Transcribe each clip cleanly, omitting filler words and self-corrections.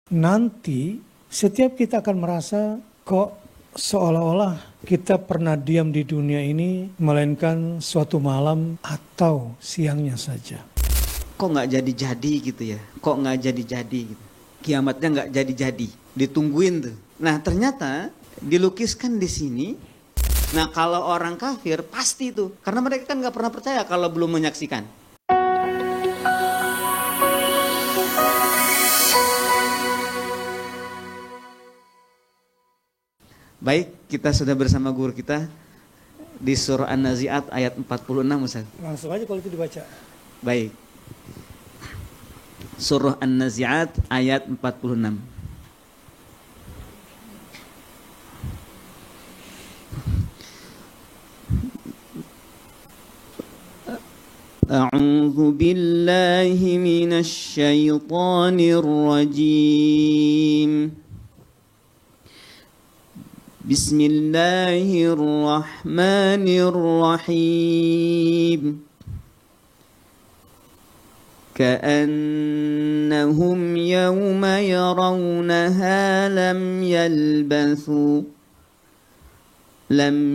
nanti setiap kita akan merasa kok seolah-olah kita pernah diam di dunia ini melainkan suatu malam atau siangnya saja. Kok nggak jadi-jadi gitu ya? Kok nggak jadi-jadi gitu? Kiamatnya nggak jadi-jadi, ditungguin tuh. Nah ternyata dilukiskan di sini. Nah kalau orang kafir pasti tuh, karena mereka kan nggak pernah percaya kalau belum menyaksikan. Baik, kita sudah bersama guru kita di surah An-Nazi'at ayat 46 Ustaz. Langsung aja kalau itu dibaca. Baik. Surah An-Nazi'at ayat 46. A'udzu billahi minasy syaithanir rajim. Bismillahirrahmanirrahim. كأنهم يوم يرونها لم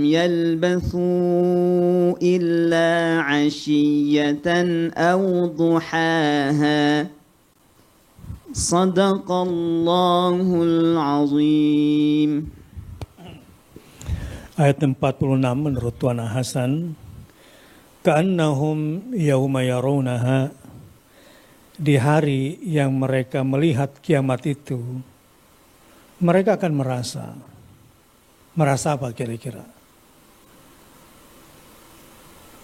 يلبثوا إلا عشية أو ضحاها صدق الله العظيم. Ayat 46 menurut Tuan Hasan, ka'annahum yauma yarawnaha, di hari yang mereka melihat kiamat itu, mereka akan merasa apa kira-kira?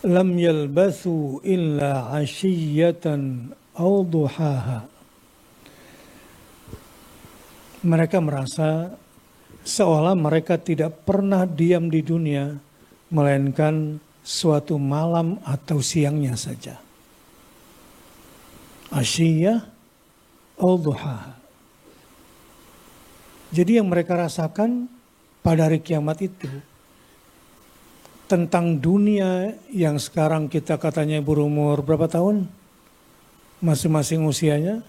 Lam yalbathu illa ashiyatan aw duhaha. Mereka merasa seolah mereka tidak pernah diam di dunia, melainkan suatu malam atau siangnya saja. Asyiyah al-duhaha. Jadi yang mereka rasakan pada hari kiamat itu tentang dunia yang sekarang kita katanya berumur berapa tahun masing-masing usianya,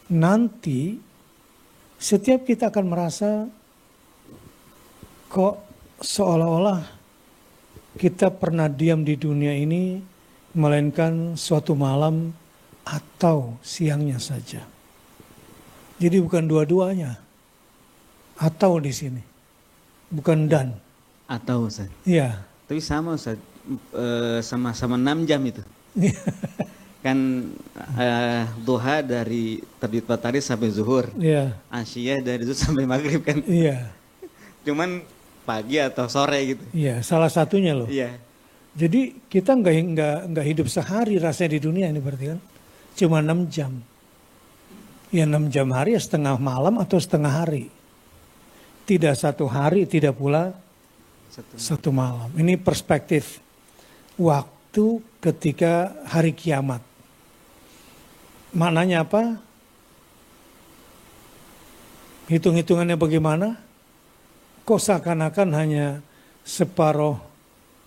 nanti setiap kita akan merasa kok seolah-olah kita pernah diam di dunia ini melainkan suatu malam atau siangnya saja. Jadi bukan dua-duanya. Atau di sini. Bukan dan. Atau Ustaz. Iya. Tapi sama Ustaz. Sama-sama 6 jam itu. Kan duha dari terbit matahari sampai zuhur. Iya. Asyiyah dari zuhur sampai maghrib kan. Iya. Cuman pagi atau sore gitu. Iya, salah satunya loh. Iya. Jadi kita nggak hidup sehari rasanya di dunia ini berarti kan. Cuma 6 jam. Ya 6 jam hari ya setengah malam atau setengah hari. Tidak satu hari, tidak pula satu malam. Ini perspektif waktu ketika hari kiamat. Maknanya apa? Hitung-hitungannya bagaimana? Kok seakan-akan hanya separuh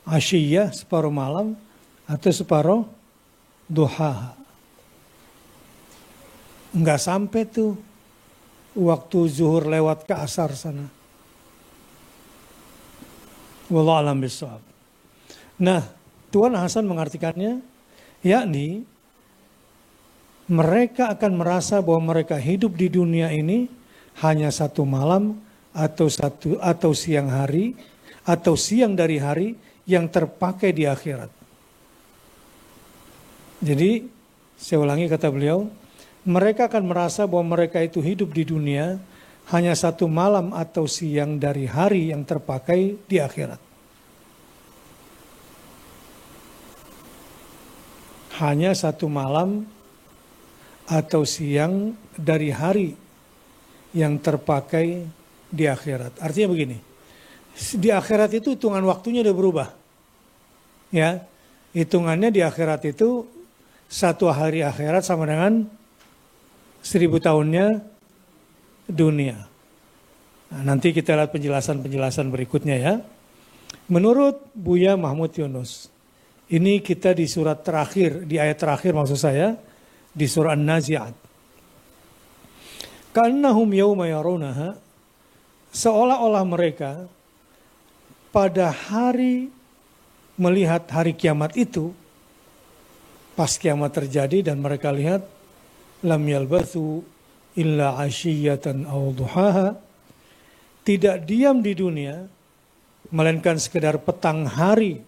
asyiyah, separuh malam, atau separuh duha. Enggak sampai tuh waktu zuhur lewat ke asar sana. Wallahu a'lam bishawab. Nah, Tuan Hasan mengartikannya, yakni mereka akan merasa bahwa mereka hidup di dunia ini hanya satu malam atau siang hari atau siang dari hari yang terpakai di akhirat. Jadi, saya ulangi kata beliau, mereka akan merasa bahwa mereka itu hidup di dunia hanya satu malam atau siang dari hari yang terpakai di akhirat. Hanya satu malam atau siang dari hari yang terpakai di akhirat. Artinya begini, di akhirat itu hitungan waktunya udah berubah. Ya, hitungannya di akhirat itu satu hari akhirat sama dengan 1000 tahunnya dunia. Nah, nanti kita lihat penjelasan berikutnya ya. Menurut Buya Mahmud Yunus, ini kita di surat terakhir, di ayat terakhir maksud saya, di surah An-Nazi'at. Ka'annahum yauma yarawnaha, seolah-olah mereka pada hari melihat hari kiamat itu, pas kiamat terjadi dan mereka lihat, lam yalbathu illa ashiyatan aw duhaha, tidak diam di dunia melainkan sekedar petang hari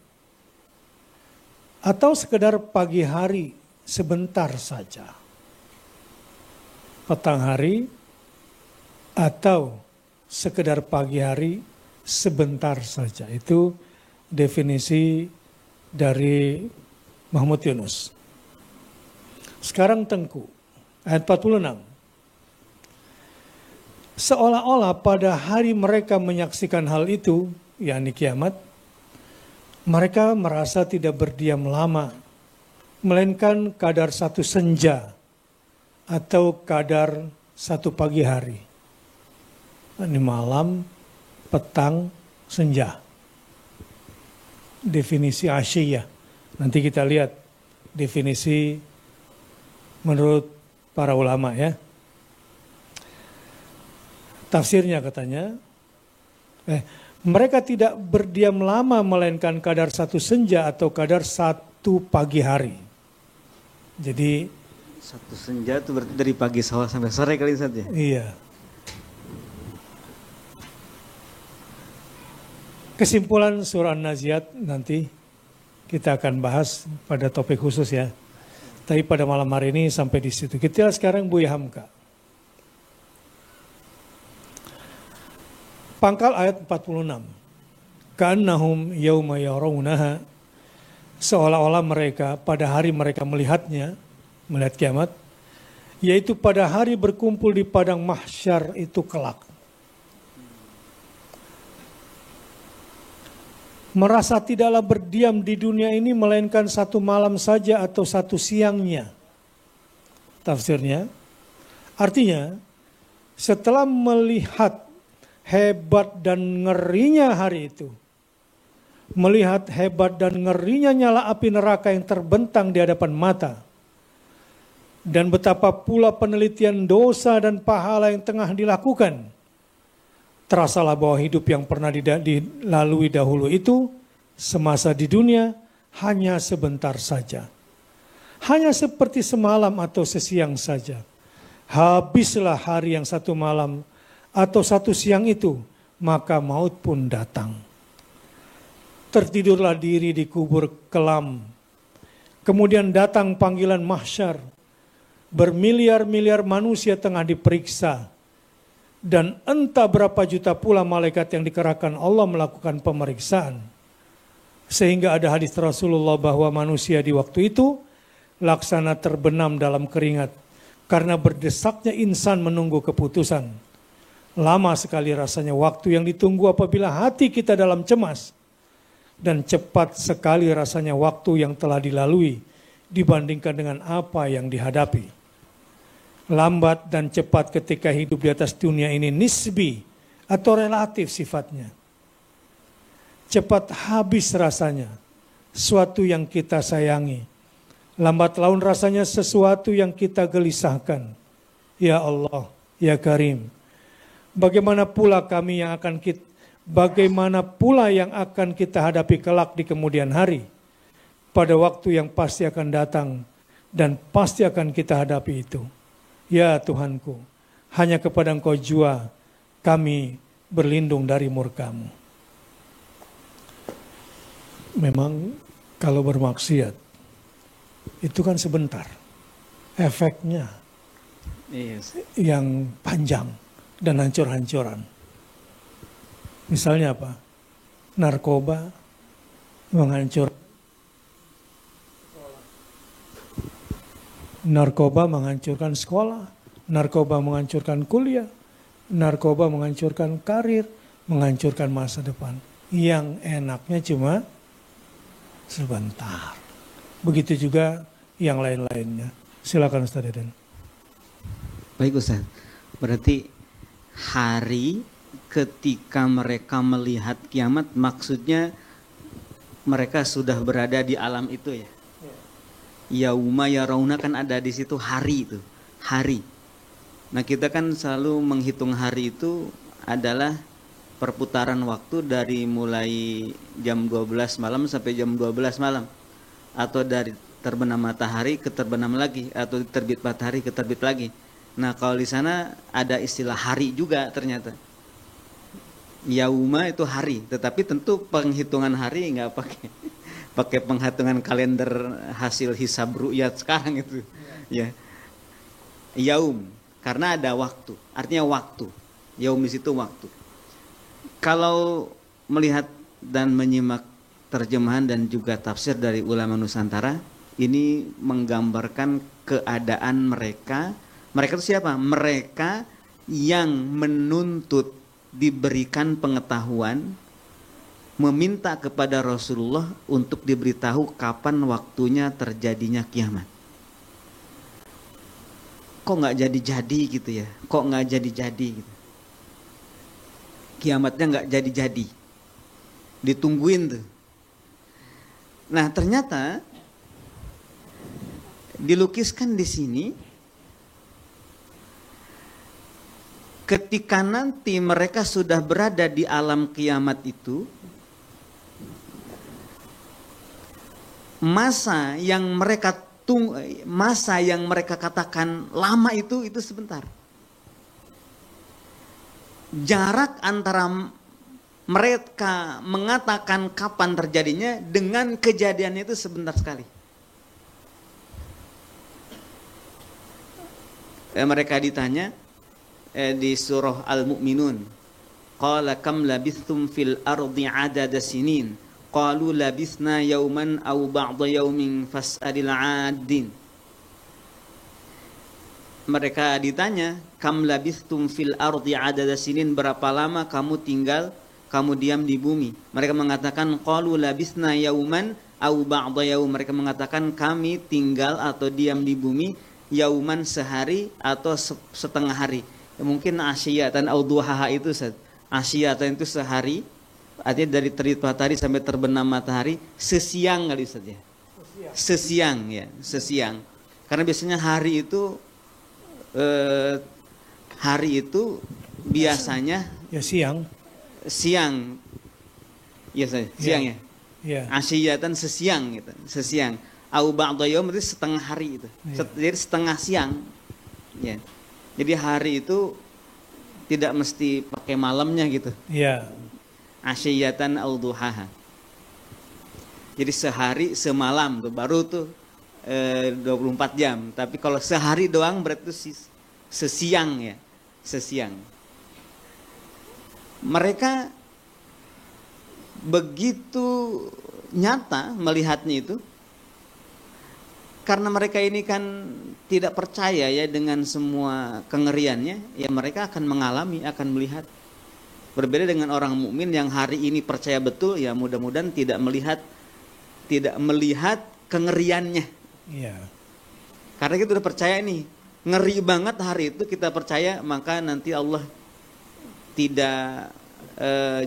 atau sekedar pagi hari sebentar saja. Petang hari atau sekedar pagi hari sebentar saja. Itu definisi dari Muhammad Yunus. Sekarang Tengku, ayat 46. Seolah-olah pada hari mereka menyaksikan hal itu, yakni kiamat, mereka merasa tidak berdiam lama, melainkan kadar satu senja atau kadar satu pagi hari. Ini malam, petang, senja. Definisi asyiyah. Nanti kita lihat definisi menurut para ulama ya. Tafsirnya katanya, mereka tidak berdiam lama melainkan kadar satu senja atau kadar satu pagi hari. Jadi satu senja itu berarti dari pagi sampai sore kali saja. Iya. Kesimpulan surah An-Naziat nanti kita akan bahas pada topik khusus ya. Tapi pada malam hari ini sampai di situ. Kita sekarang Buya Hamka. Pangkal ayat 46. Ka'annahum yauma yarawnaha, seolah-olah mereka pada hari mereka melihatnya, melihat kiamat, yaitu pada hari berkumpul di padang mahsyar itu kelak. Merasa tidaklah berdiam di dunia ini melainkan satu malam saja atau satu siangnya. Tafsirnya, artinya setelah melihat hebat dan ngerinya hari itu, melihat hebat dan ngerinya nyala api neraka yang terbentang di hadapan mata, dan betapa pula penelitian dosa dan pahala yang tengah dilakukan, terasalah bahwa hidup yang pernah dilalui dahulu itu semasa di dunia hanya sebentar saja, hanya seperti semalam atau sesiang saja. Habislah hari yang satu malam atau satu siang itu, maka maut pun datang. Tertidurlah diri di kubur kelam. Kemudian datang panggilan mahsyar. Bermiliar-miliar manusia tengah diperiksa. Dan entah berapa juta pula malaikat yang dikerahkan Allah melakukan pemeriksaan. Sehingga ada hadis Rasulullah bahwa manusia di waktu itu laksana terbenam dalam keringat. Karena berdesaknya insan menunggu keputusan. Lama sekali rasanya waktu yang ditunggu apabila hati kita dalam cemas. Dan cepat sekali rasanya waktu yang telah dilalui dibandingkan dengan apa yang dihadapi. Lambat dan cepat ketika hidup di atas dunia ini nisbi atau relatif sifatnya. Cepat habis rasanya sesuatu yang kita sayangi. Lambat laun rasanya sesuatu yang kita gelisahkan. Ya Allah, ya Karim. Bagaimana pula yang akan kita hadapi kelak di kemudian hari, pada waktu yang pasti akan datang dan pasti akan kita hadapi itu. Ya Tuhanku, hanya kepada Engkau jua kami berlindung dari murka-Mu. Memang kalau bermaksiat itu kan sebentar, efeknya yang panjang dan hancur-hancuran. Misalnya apa? Narkoba menghancurkan sekolah, narkoba menghancurkan kuliah, narkoba menghancurkan karir, menghancurkan masa depan. Yang enaknya cuma sebentar. Begitu juga yang lain-lainnya. Silakan Ustaz Deden. Baik Ustaz, berarti hari ketika mereka melihat kiamat maksudnya mereka sudah berada di alam itu ya. Yauma yarawna kan ada di situ hari itu. Hari. Nah kita kan selalu menghitung hari itu adalah perputaran waktu dari mulai jam 12 malam sampai jam 12 malam. Atau dari terbenam matahari ke terbenam lagi, atau terbit matahari ke terbit lagi. Nah kalau di sana ada istilah hari juga ternyata. Yauma itu hari, tetapi tentu penghitungan hari nggak pakai penghitungan kalender hasil hisab ru'yat sekarang itu. Ya. Yaum, karena ada waktu, artinya waktu. Yaum di situ waktu. Kalau melihat dan menyimak terjemahan dan juga tafsir dari ulama Nusantara, ini menggambarkan keadaan mereka. Mereka itu siapa? Mereka yang menuntut diberikan pengetahuan, meminta kepada Rasulullah untuk diberitahu kapan waktunya terjadinya kiamat. Kok nggak jadi-jadi gitu ya? Kok nggak jadi-jadi gitu? Kiamatnya nggak jadi-jadi, ditungguin tuh. Nah ternyata dilukiskan di sini, ketika nanti mereka sudah berada di alam kiamat itu, masa yang mereka katakan lama itu sebentar. Jarak antara mereka mengatakan kapan terjadinya dengan kejadiannya itu sebentar sekali. Mereka ditanya di surah Al-Mu'minun, qala kam labithtum fil ardi adada sinin, qalu labithna yawman aw ba'da yawmin fas'alil 'addin. Mereka ditanya, kam labithtum fil ardi adada sinin, berapa lama kamu tinggal, kamu diam di bumi. Mereka mengatakan qalu labithna yawman aw ba'da yawm. Mereka mengatakan kami tinggal atau diam di bumi yauman sehari atau setengah hari. Mungkin asyiyatan au duhaha itu asyiyatan itu sehari, artinya dari terbit matahari sampai terbenam matahari sesiang kali Ustaz ya. Sesiang ya, sesiang. Karena biasanya hari itu biasanya ya siang. Siang. Ya siang ya. Ya. Asyiyatan sesiang gitu, sesiang. Au ba'da yaum itu setengah hari itu. Ya. Jadi setengah siang. Ya. Jadi hari itu tidak mesti pakai malamnya gitu. Iya. Asyiyatan au duhaha. Jadi sehari semalam tuh baru tuh 24 jam. Tapi kalau sehari doang berarti sesiang ya. Sesiang. Mereka begitu nyata melihatnya itu, karena mereka ini kan tidak percaya ya dengan semua kengeriannya, ya mereka akan mengalami, akan melihat. Berbeda dengan orang mukmin yang hari ini percaya betul, ya mudah-mudahan tidak melihat kengeriannya. Iya. Karena kita udah percaya nih, ngeri banget hari itu kita percaya, maka nanti Allah tidak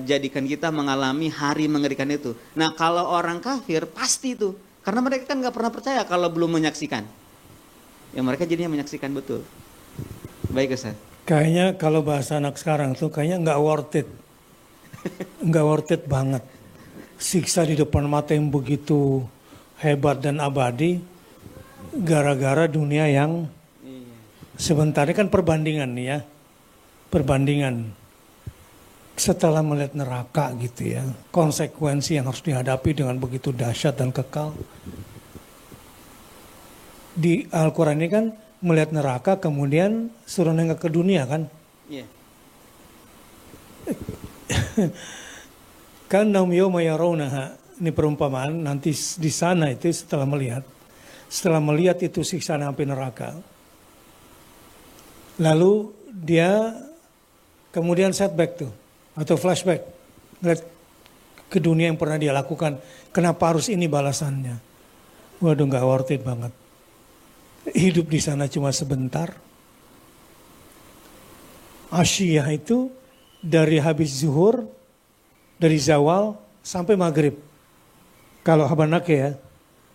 jadikan kita mengalami hari mengerikan itu. Nah kalau orang kafir pasti itu, karena mereka kan nggak pernah percaya kalau belum menyaksikan. Ya mereka jadinya menyaksikan betul. Baik Ustaz. Kayaknya kalau bahasa anak sekarang tuh kayaknya nggak worth it. Nggak worth it banget. Siksa di depan mata yang begitu hebat dan abadi gara-gara dunia yang sebentar. Ini kan perbandingan nih ya. Perbandingan. Setelah melihat neraka gitu ya, konsekuensi yang harus dihadapi dengan begitu dahsyat dan kekal. Di Al-Quran ini kan melihat neraka kemudian suruh nengok ke dunia kan. Iya. Kan naum yawma yarawnaha, ini perumpamaan nanti di sana itu setelah melihat itu siksaan api neraka. Lalu dia kemudian setback tuh atau flashback, ngeliat ke dunia yang pernah dia lakukan. Kenapa harus ini balasannya? Waduh, nggak worth it banget. Hidup di sana cuma sebentar. Asyiyah itu dari habis zuhur, dari zawal sampai maghrib. Kalau habanake ya,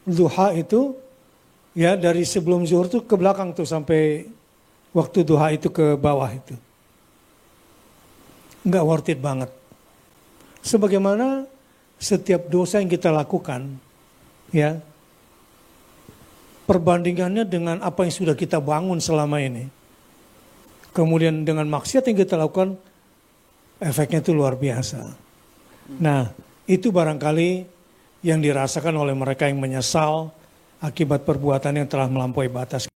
duha itu ya dari sebelum zuhur tuh ke belakang tuh sampai waktu duha itu ke bawah itu. Nggak worth it banget. Sebagaimana setiap dosa yang kita lakukan, ya, perbandingannya dengan apa yang sudah kita bangun selama ini. Kemudian dengan maksiat yang kita lakukan, efeknya itu luar biasa. Nah, itu barangkali yang dirasakan oleh mereka yang menyesal akibat perbuatan yang telah melampaui batas.